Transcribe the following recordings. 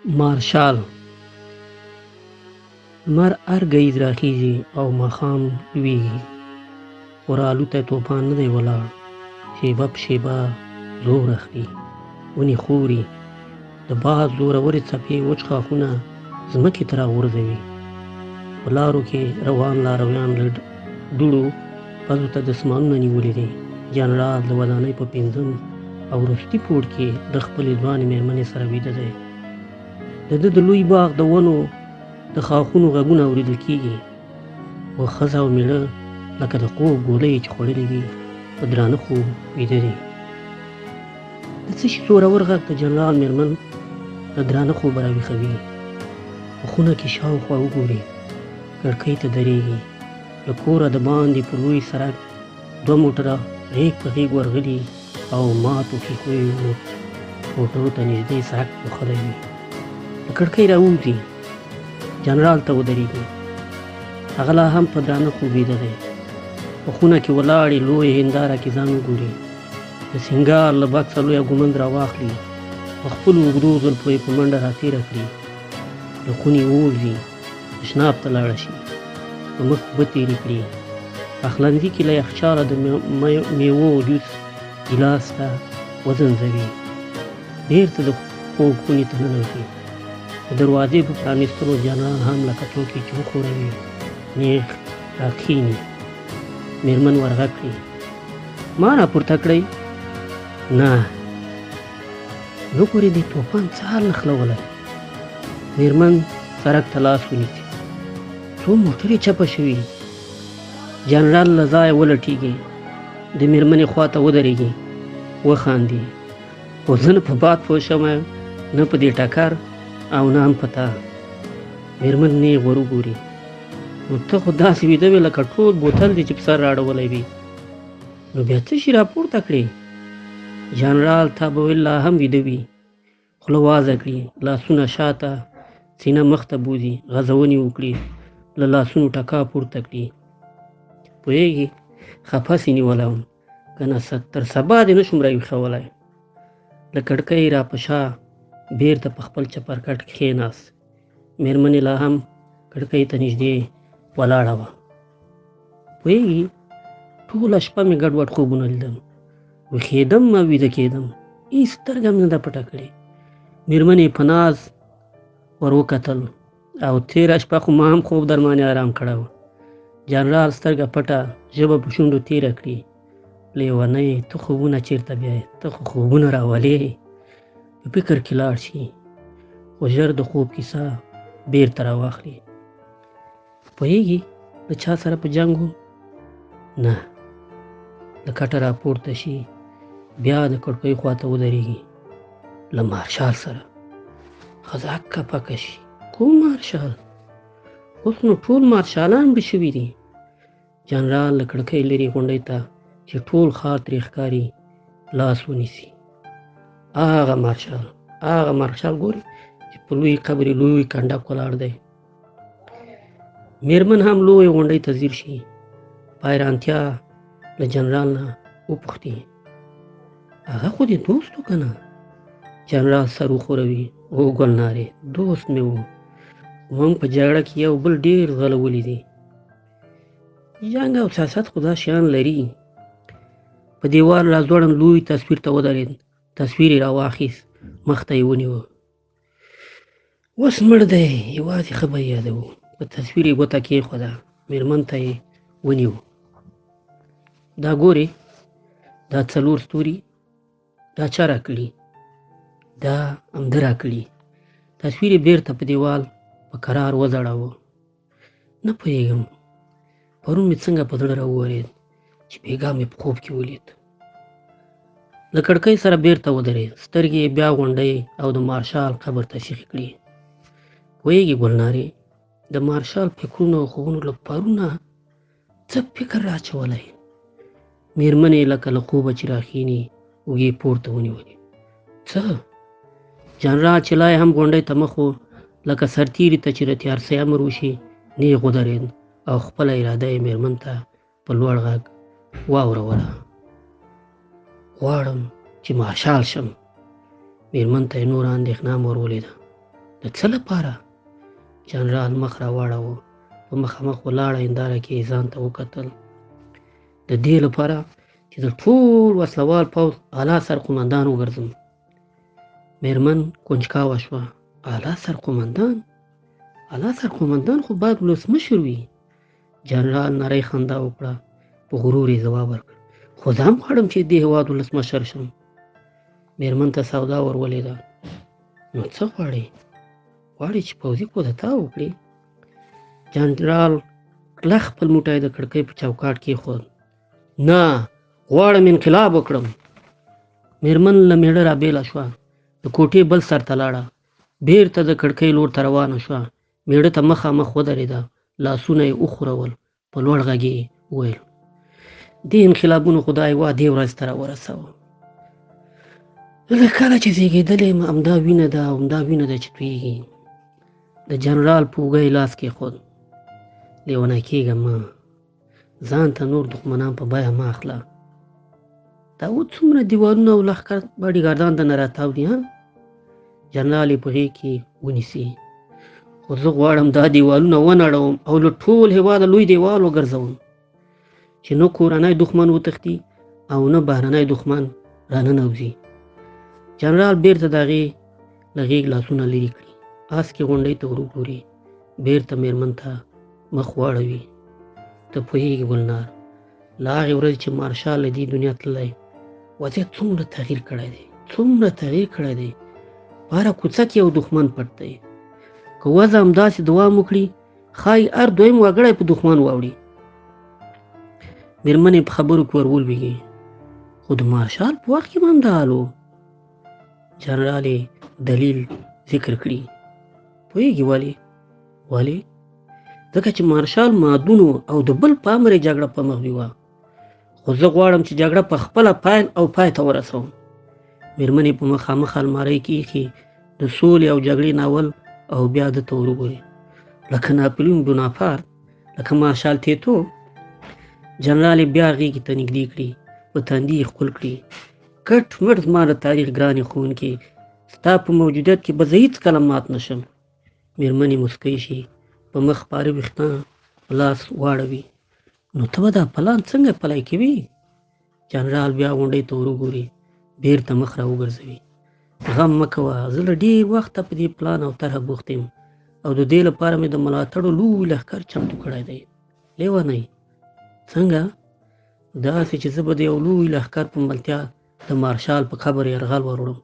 مارشال لمر هر ګیځ راخیږي او ماښام لویږي، ور الوتی توپان نه دی ولاړ، شیبه په شیبه زور اخلي، ونې خوري، د باد زورورې څپې وچ ښاخونه ځمکې ته راغورځوي. په لارو کې روان لارویان له دوړو پزو ته دسمالونه نیولي دي. جنرال د ودانۍ په پنځم او وروستي پوړ کې د خپلې ځوانې مېرمنې سره ویده دی. د ده د لوی باغ د ونو د ښاخونو غږونه اورېدل کېږي، و ښځه او مېړه لکه د خوب ګولۍ چې خوړلې وي په درانه خوب ویده دي. د څه شي زورور غږ د جنرال مېرمن له درانه خوبه راویښوي. په خونه کې شاوخوا وګوري، کړکۍ ته درېږي. له کوره د باندې په لوی سړک 2 موټره غیږ په غیږ ورغلي او ماتو ښیښو موټرو ته نږدې سړک پوښلی وي. له کړکۍ راووځي، جنرال ته ودرېږي. هغه لا هم په درانه خوب ویده دی. په خونه کې ولاړې لویه هنداره کې ځان وګوري. د سینګار له بکسه لویه ګومند راواخلي، په خپلو اوږدو زلفو یې په منډه راتېره کړي. له خونې ووځي، تشناب ته لاړه شي، په مخ اوبه تېرې کړي. پخلنځي کې له یخچاله د میوو جوس ګیلاس ته وزنځوي. بېرته د خوب خونې ته ننوځي. د دروازې په پرانیستلو جنرال هم لکه څوک چې وښوروي نیغ راکښېني. مېرمن ورغږ کړي، ما راپورته کړئ؟ نه. نو ګورې دې توپان څه حال نښلولی؟ مېرمن سړک ته لاس ونیسي. څو موټرې چپه شوي. جنرال له ځایه ولټېږي، د مېرمنې خوا ته ودرېږي، وخاندي. خو زه نه په باد پوه شوی، نه په دې ټکر او نه هم په تا. مېرمن نیغ ور وګوري. نو ته خو داسې ویده وې لکه ټول بوتل دې چې په سر رااړولی وي. نو بیا څه شي راپورته کړې؟ جنرال تا به ویل لا هم ویده وي. خوله وازه کړي، لاسونه شاته، سینه مخ ته بوځي، غځونې وکړي، له لاسونو ټکا پورته کړي. پوهېږي خفه سې نیولی وم، که نه تر سبا دې نه شوم راویښولی. له کړکۍ را په شا بېرته په خپل چپرکټ کې کښېناست. مېرمنې لا هم کړکۍ ته نږدې ولاړه وه. پوهېږي ټوله شپه مې ګډوډ خوبونه لیدل، ویښېدم او ویده کېدم، هېڅ سترګه مې نه ده پټه کړې. مېرمنې په ناز ور وکتل، او تېره شپه خو ما هم خوب درمانې آرام کړی و. جنرال سترګه پټه، ژبه په شونډو تېره کړي. لیونۍ، ته خوبونه چېرته بیایې؟ ته خو خوبونه راولې. په فکر کې لاړ شي، خو ژر د خوب کیسه بېرته راواخلي. پوهېږي له چا سره په جنګ و؟ نه. له کټه راپورته شي، بیا د کړکۍ خوا ته ودرېږي. له مارشال سره. ښځه هکه پکه شي، کوم مارشال؟ اوس نو ټول مارشالان به شوي دي. جنرال له کړکۍ لرې غونډۍ ته چې ټول ښار ترې ښکاري لاس ونیسي. هغه مارشال ګوري چې په لوی قبر یې لوی کنډک ولاړ دی. مېرمن هم لوی غونډۍ ته ځیر شي، په حیرانتیا له جنرال نه وپوښتي، هغه خو دې دوست و که نه؟ جنرال سر وښوروي، او ګلنارې، دوست مې و، موږ په جګړه کې یو بل ډېر غولولی دي. جنګ او سیاست خو دا شیان لري. په دیوال را ځوړند لوی تصویر ته ودرېد. تصویر یې راواخیست، مخ ته یې ونیوه. اوس مړ دی، یوازې ښه به یې یادوو. په تصویر یې ګوته کېښوده، مېرمن ته یې ونیو. دا ګورې، دا 4 ستوري، دا چا راکړي؟ دا همده راکړي. تصویر یې بېرته په دیوال په کرار وځړاوه. نه پوهېږم، پرون مې څنګه په زړه راوورېد چې بېګا مې په خوب کې ولید. له کړکۍ سره بېرته ودرېد، سترګې یې بیا غونډۍ او د مارشال قبر ته سیخې کړي. پوهېږي ګلنارې، د مارشال فکرونو او خوبونو له پرونه څه فکر راچولی. مېرمنې لکه له خوبه چې راخېني اوږې پورته ونیولې. څه؟ جنرال چې لا یې هم غونډۍ ته مخ و، لکه سرتېري ته چې د تیارسۍ امر وشي، نیغ ودرېد او خپله اراده یې مېرمن ته په لوړ غږ واوروله. غواړم چې مارشال شم. مېرمن ته یې نوره اندېښنه هم ور ولیده. د څه لپاره؟ جنرال مخ را واړاوه. په مخامخ ولاړه هنداره کې ځان ته وکتل. د دې لپاره چې د ټول وسلوال پوځ اعلی سرقمندان وګرځم. میرمن کنجکاوه شوه. اعلی سرقمندان؟ اعلی سرقمندان خو باید ولسمشر وي. جنرال نری خندا وکړه. په غرور یې ځواب ورکړ. خو زه هم غواړم چې دې هېواد ولسمشر شم. میرمن ته سودا ور ولیده. نو څه غواړې؟ غواړې چې پوځي کودتا وکړې؟ جنرال کلک خپل موټی د کړکۍ په چوکاټ کېښود. نه، غواړم انقلاب وکړم. میرمن له میړه را بېله شوه. د کوټې بل سر ته لاړه. بېرته د کړکۍ لور ته روانه شوه. میړه ته مخامخ ودرېده. لاسونه یې وښورول. په لوړ غږ یې وویل: دې انقلابونو خدای وا دې ورځ ته راورسوه. له کله چې زېږېدلی یم همدا وینه ده او همدا وینه ده چې تویېږي. د جنرال په اوږه یې لاس کېښود. لیونی کېږه مه. ځان ته نور دښمنان په بیه مه اخله. دا اوس څومره دیوالونه او لښکر باډیګاردان دنه راتاو دي ها؟ جنرال یې په غېږ کې ونیسي. خو زه غواړم دا دیوالونه ونړوم او له ټول هېواده لوی دیوال وګرځوم چې نه کورنی دښمن وتښتي او نه بهرنی دښمن راننوځي. جنرال بېرته د هغې له غېږ لاسونه لرې کړي. اسکې غونډۍ ته ورګوري. بېرته میرمن ته مخ واړوي. ته پوهېږې ګلنار، له هغې ورځې چې مارشال له دې دنیا تللی وضعیت څومره تغییر کړی دی، څومره تغییر کړی دی. په هره کوڅه کې یو دښمن پټ دی. که وضع همداسې دوام وکړي ښایي هر دویم وګړی په دښمن واوړي. میرمن یې په خبرو کې ور ولوېږي. خو د مارشال په وخت کې هم همدا حال و. جنرال یې دلیل ذکر کړي. پوهېږي ولې؟ ځکه چې مارشال مادون او د بل په امر یې جګړه په مخ بیوه. خو زه غواړم چې جګړه په خپله پیل او پای ته ورسوم. میرمن یې په مخامخ المارۍ کې ایښي د سولې او جګړې ناول او بیا ده ته وګوري. لکه ناپلیون بوناپارت، لکه مارشال تیتو. جنرال یې بیا غېږې ته نږدې کړي. په تندي یې ښکل کړي. کټ مټ زما د تاریخ ګرانې ښوونکې، ستا په موجودیت کې به زه هېڅکله مات نه شم. میرمن یې موسکی شي. په مخ پاره ویښتان په لاس واړوي. نو ته به دا پلان څنګه پلی کوي؟ جنرال بیا غونډۍ ته ورګوري. بېرته مخ را وګرځوي. غم مه کوه، زه له ډېر وخته په دې پلان او طرحه بوخت یم او د دې لپاره مې د ملاتړو لوی لښکر چمتو کړی دی. لیونی څنګه؟ داسې چې زه به د یو لوی لښکر په ملتیا د مارشال په قبر یرغل وروړم.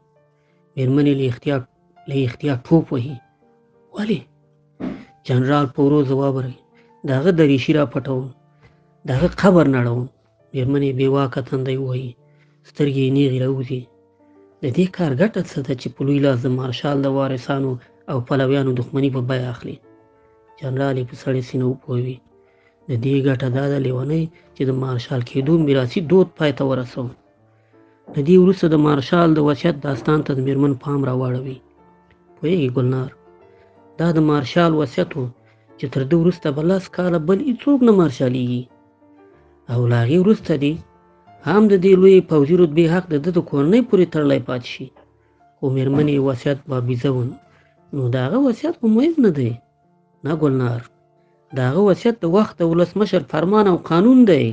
میرمن یې له احتیاط ټوپ وهي. ولې؟ جنرال په ورو ځواب ورکوي. د هغه دریشي را پټوم، د هغه قبر نړوم. میرمن یې بې واکه تندی ووهي. سترګې یې نیغې راوځي. د دې کار ګټه څه ده چې په لوی لاس د مارشال د وارثانو او پلویانو دښمني په بیه اخلي؟ جنرال یې په سړې سینه وپوهوي. د دې ګټه دا ده لیونۍ چې د مارشال کېدو میراثي دود پای ته ورسوم. د دې وروسته د مارشال د وصیت داستان ته د میرمن پام را واړوي. پوهېږې ګلنار، دا د مارشال وصیت و چې تر ده وروسته به 10 کاله بل هېڅوک نه مارشالېږي او له هغې وروسته دې هم د دې لویې پوځي رتبې حق د ده د کورنۍ پورې تړلی پاتې شي. خو میرمن یې وصیت بابیزه و. نو د هغه وصیت خو مهم نه دی. نه ګلنار، د هغه وصیت د وخت د ولسمشر فرمان او قانون دی.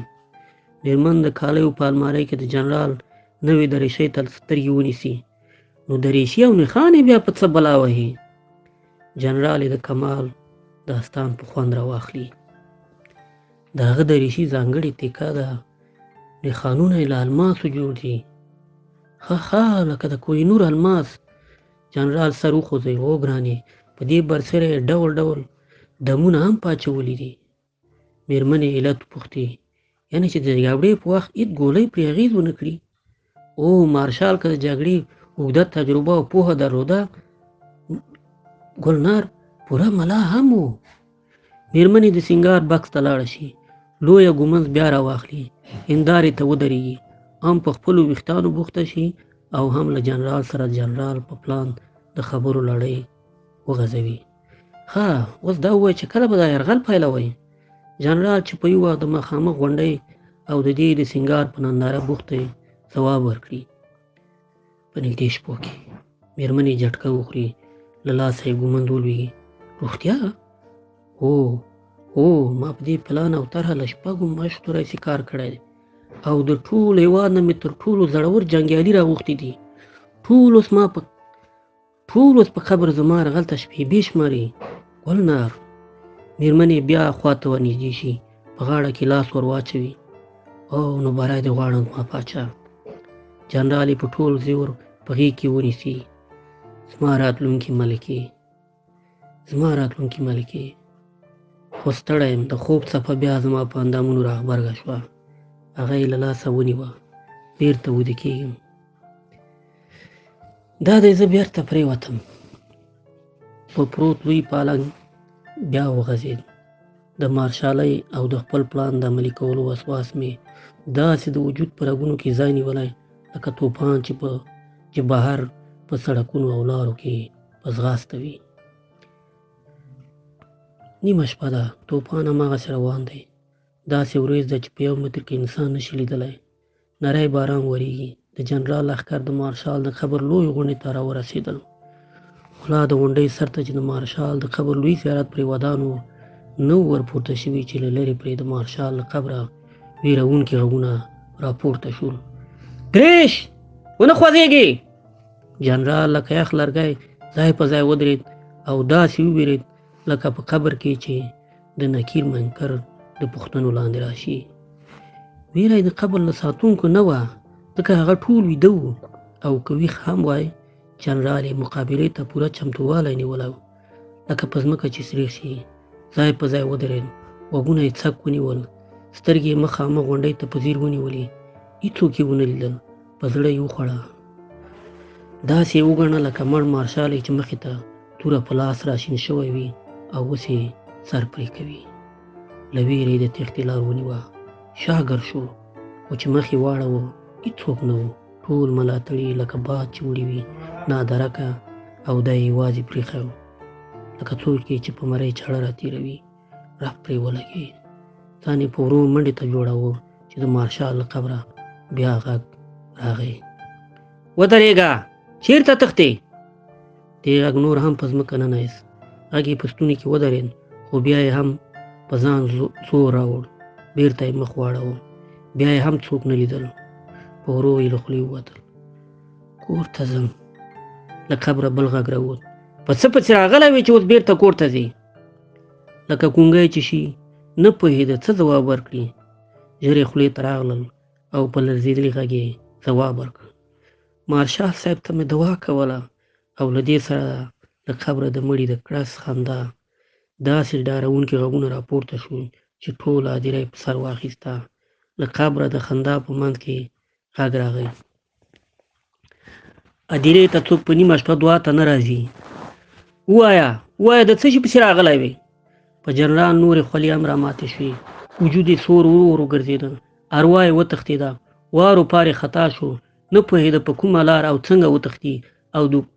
میرمن د کالیو په المارۍ کې د جنرال نوې دریشۍ ته سترګې ونیسي. نو دریشي او نښان یې بیا په څه بلا وهي؟ جنرال یې د کمال داستان په خوند راواخلي. د هغه دریشي ځانګړې تکه ده. نښانونه یې له الماسو جوړ دي. ښه لکه د کوهینور الماس. جنرال سر وخوځوي. او ګرانې، په دې برسېره یې ډول ډول دمونه هم پاچولي دي. میرمن یې علت پوښتي. یعنې چې د جګړې په وخت هېڅ ګولۍ پرې اغېز ونه کړي؟ او مارشال که د جګړې اوږده تجربه او پوهه درلوده ګلنار پوره ملا هم و. میرمن یې د سینګار بکس ته لاړه شي. لویه ګومنز بیا راواخلي. هندارې ته ودرېږي. هم په خپلو ویښتانو بوخته شي او هم له جنرال سره جنرال په پلان د خبرو لړۍ وغځوي. ښه، اوس دا ووایه چې کله به دا یرغل پیلوئ؟ جنرال چې په یو وخت د مخامخ غونډۍ او د دې د سینګار په ننداره بوخت دی ځواب ورکړي. په نږدې شپو کې. میرمن یې جټکه وخوري. له لاسه یې ګومند ولوېږي. روغتیا؟ هو ما په دې پلان او طرحه له 6 میاشتو راهیسې کار کړی دی او د ټول هېواد نه مې تر ټولو زړور جنګیالي راغوښتي دي. ټول اوس په قبر زما هغلته شپېبې شماري. ګلنار مېرمنې بیا خواته ورنږدې شي، په غاړه کې لاس ور واچوي. نو بری دې غواړم زما پاچا. جنرال یې په ټول زور په غېږ کې ونیسي. زما راتلونکې ملکې، خو ستړی یم. د خوب څپه بیا زما په اندامونو راغبرګه شوه. هغه یې له لاسه ونیوه. بېرته ویده کېږم. دا دی زه بېرته پرېوتم. په پروت لوی پالنګ بیا وغځېد. د مارشالۍ او د خپل پلان د عملي کولو وسواس مې داسې د وجود په رګونو کې ځای نیولی لکه توپان چې بهر په سړکونو او لارو کې په ځغاسته وي. نیمه شپه ده. توپان هماغسې روان دی. داسې ورېځ ده چې په 1 متر کې انسان نشي لیدلی. نری باران ورېږي. د جنرال لښکر د مارشال د قبر لوی غونډۍ ته راورسېدل. خلا د غونډۍ سر ته چې د مارشال د قبر لوی زیارت پرې ودانو نه ورپورته شوي چې له لرې پرې د مارشال له قبره ویرونکي غږونه راپورته شول. ګریش ونه خوځېږي. جنرال لکه یخ لرګی ځای په ځای ودرېد او داسې وویرېد لکه په قبر کې چې د نکیر منکر د پوښتنو لاندې راشي. ویره د قبر له ساتونکو نه وه، ځکه هغه ټول ویده وو او که ویښ هم وای، جنرال یې مقابلې ته پوره چمتووالی نیولی و. لکه په ځمکه چې سریښ شي. ځای په ځای ودرېد. غوږونه یې څک ونیول. سترګې یې مخامخ غونډۍ ته په ځیر ونیولې. هېڅوک یې ونه لیدل. په زړه یې وخوړه. داسې یې وګڼه لکه مړ مارشال چې مخې ته توره په لاس راشین شوی وي او اوس یې سر پرې کوي. له ویرې یې د تېښتې لار ونیوه. شاګر شو، خو چې مخ یې واړاوه هېڅوک نه و. ټول ملاتړي لکه باد چې وړي وي، نادرکه او دی یوازې پرېښی و، لکه څوک چې په مرۍ چاړه راتېروي. رپ پرې ولګېد. ځان یې په ورو منډې ته جوړاوه چې د مارشال له قبره بیا غږ راغی. ودرېږه! چېرته تښتې؟ دې غږ نور هم په ځمکه ننایست. غږ یې په ستوني کې ودرېد، خو بیا یې هم په ځان زور راوړ. بېرته یې مخ واړاوه. بیا یې هم څوک نه لیدل. په ورو یې له خولې ووتل. کور ته ځم. له قبره بل غږ راووت. په څه پسې راغلی وې چې اوس بېرته کور ته ځې؟ لکه ګونګی چې شي، نه پوهېده څه ځواب ورکړي. ژر یې خولې ته راغلل او په لړزېدلي غږ یې ځواب ورکړ. مارشال صاحب ته مې دعا کوله. او له دې سره له قبره د مړي د کړس خندا داسې ډارونکي غږونه راپورته شول چې ټوله هدیره یې په سر واخیسته. له قبره د خندا په منځ کې غږ راغی. هدیرې ته څوک په نیمه شپه دعا ته نه راځي. ووایه د څه شي پسې راغلی وې؟ په جنرال نورې خولې هم راماتې شوې. وجود یې سور ورو وګرځېده. اروا یې وتښتېده. وارو پارې خطا شو. نه پوهېده په کومه لار او څنګه وتښتي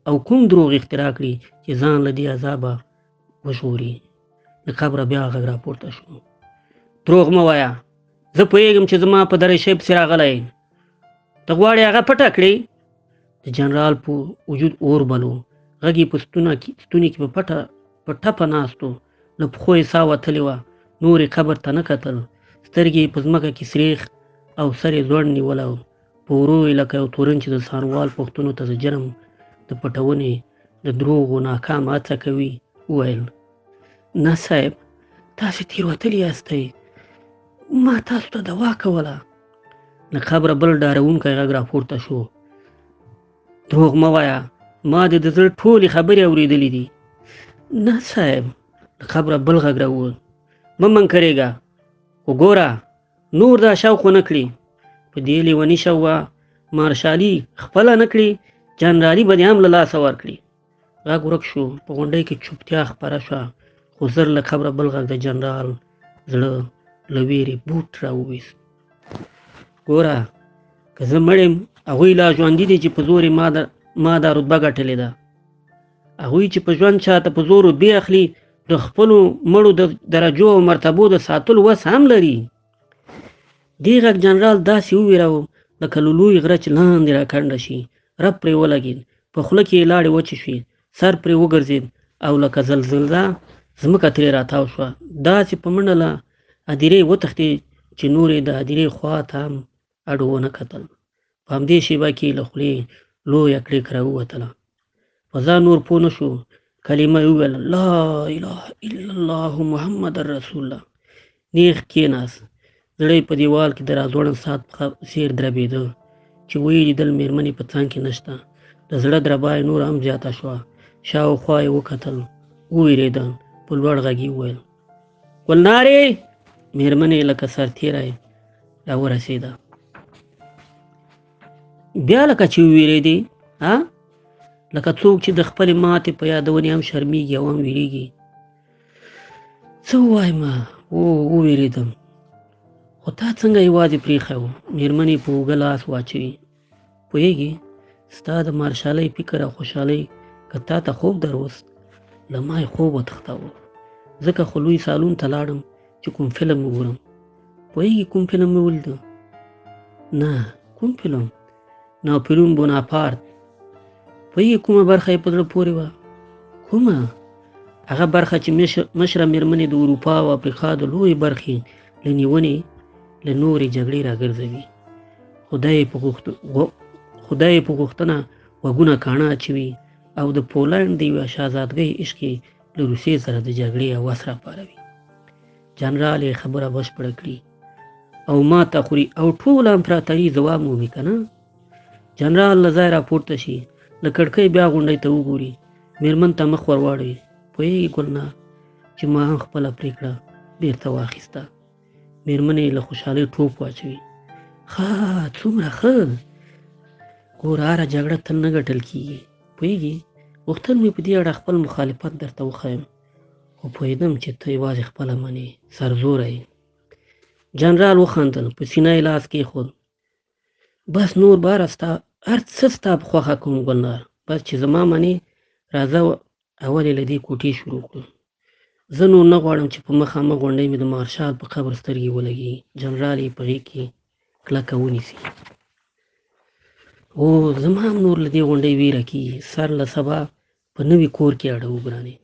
او کوم دروغ اختراع کړي چې ځان له دې عذابه وژغوري. د قبره بیا غږ راپورته شو. دروغ مه وایه. زه پوهېږم چې زما په دریشۍ پسې راغلی یې. ته غواړې هغه پټه کړې؟ د جنرال په وجود اور بلو. غږ یې په ستوني کې په ټپه ناست و. له پښو یې ساه وتلې وه. نور یې قبر ته نه کتل. سترګې یې په ځمکه کې سریښ او سر یې ځوړ نیولی و. په ورو یې لکه یو تورن چې د څارنوال پوښتنو ته د جرم د پټونې د دروغو ناکامه هڅه کوي وویل: نه صاحب، تاسې تېروتلي یاستئ. ما تاسو ته دوا کوله. له قبره بل ډارونکی غږ راپورته شو. دروغ مه وایه. ما د زړه ټولې خبرې اورېدلې دي. نه صاحب. له قبره بل غږ راووت. مه منکرېږه، خو ګوره نور دا شوق ونه کړي. په دې لیوني شوه مارشالي خپله نه کړي، جنرالي به دې هم له لاسه ورکړي. غږ ورک شو. په غونډۍ کې چوپتیا خپره شوه. خو زر له قبره بل غږ د جنرال زړه له ویرې بوټ راوویست. ګوره که زه مړ یم، هغوی لا ژوندي دي چې په زور یې ما دا رتبه ګټلې ده. هغوی چې په ژوند چاته په زور رتبې اخلي، د خپلو مړو د درجو او مرتبو د ساتلو وس هم لري. دې غږ جنرال داسې وویراوه لکه له لوی غره چې لاندې راکنډه شي. رب پرې ولګېد. په خوله کې یې لاړې وچې شوې. سر پرې وګرځېد او لکه زلزله ځمکه ترې راتاو شوه. داسې په منډه له هدیرې وتښتېد چې نور یې د هدیرې خوا ته هم اډ ونه کتل. په همدې شېبه کې له خولې لویه کړېکه راووتله. په ځان نور پوه نه شو. کلمه یې وویل: لا اله الا الله محمد رسول الله. نیغ کېناست. زړه یې په دیوال کې د راځوړند ساعت په څېر دربېده چې ویې لیدل مېرمنې په څنګ کې نشته. د زړه دربا یې نور هم زیاته شوه. شاوخوا یې وکتل، ووېرېده. په لوړ غږ یې وویل: ګلنارې! مېرمنې لکه سرتېری راورسېده. بیا لکه چې ووېرېدې، لکه څوک چې د خپلې ماتې په یادونې هم شرمېږي او هم وېرېږي. څه ووایم؟ ووېرېدم. خو تا څنګه یوازې پرېښی و؟ مېرمنې په اوږه لاس واچوي. پوهېږې، ستا د مارشالۍ فکر او خوشحالۍ که تا ته خوب دروست، له ما یې خوب وتښتاوه. ځکه خو لوی سالون ته لاړم چې کوم فلم وګورم. پوهېږې کوم فلم مې ولیده؟ نه، کوم فلم؟ ناپلیون بوناپارت. پوهېږې کومه برخه یې په زړه پورې وه؟ کومه؟ هغه برخه چې مشره مېرمنې د اروپا او افریقا د لویې برخې له نیونې له نورې جګړې راګرځوي. خدای یې په غوښتنه غوږونه کاڼه اچوي او د پولنډ د یوې شهزادګۍ عشق یې له روسیې سره د جګړې هوس راپاروي. جنرال یې خبره بشپړه کړي او ماته خوري او ټوله امپراتوري ځواب مومي که نه؟ جنرال له ځای راپورته شي، له کړکۍ بیا غونډۍ ته وګوري، مېرمن ته مخ ور واړوي. پوهېږې ګلنار چې ما هم خپله پرېکړه بېرته واخیسته. مېرمنې له خوشحالۍ ټوپ واچوي. ښه، څومره ښه. ګوره، هره جګړه تل نه ګټل کېږي. پوهېږې، غوښتل مې په دې اړه خپل مخالفت درته وښیم، خو پوهېدم چې ته یوازې خپله منې، سرزوری یې. جنرال وخندل، په سینه یې لاس کېښود. بس نور باره هر څه ستا په خوښه کوم ګلنار، بس چې زما منې راځه اول یې له دې کوټې شروع کړو. زه نور نه غواړم چې په مخامخ غونډۍ مې د مارشال په قبر سترګې ولګي. جنرال یې په غېږ کې کلکه ونیسي. زما هم نور له دې غونډۍ ویره کېږي. سر له سبا په نوي کور کې اړوو ګرانې.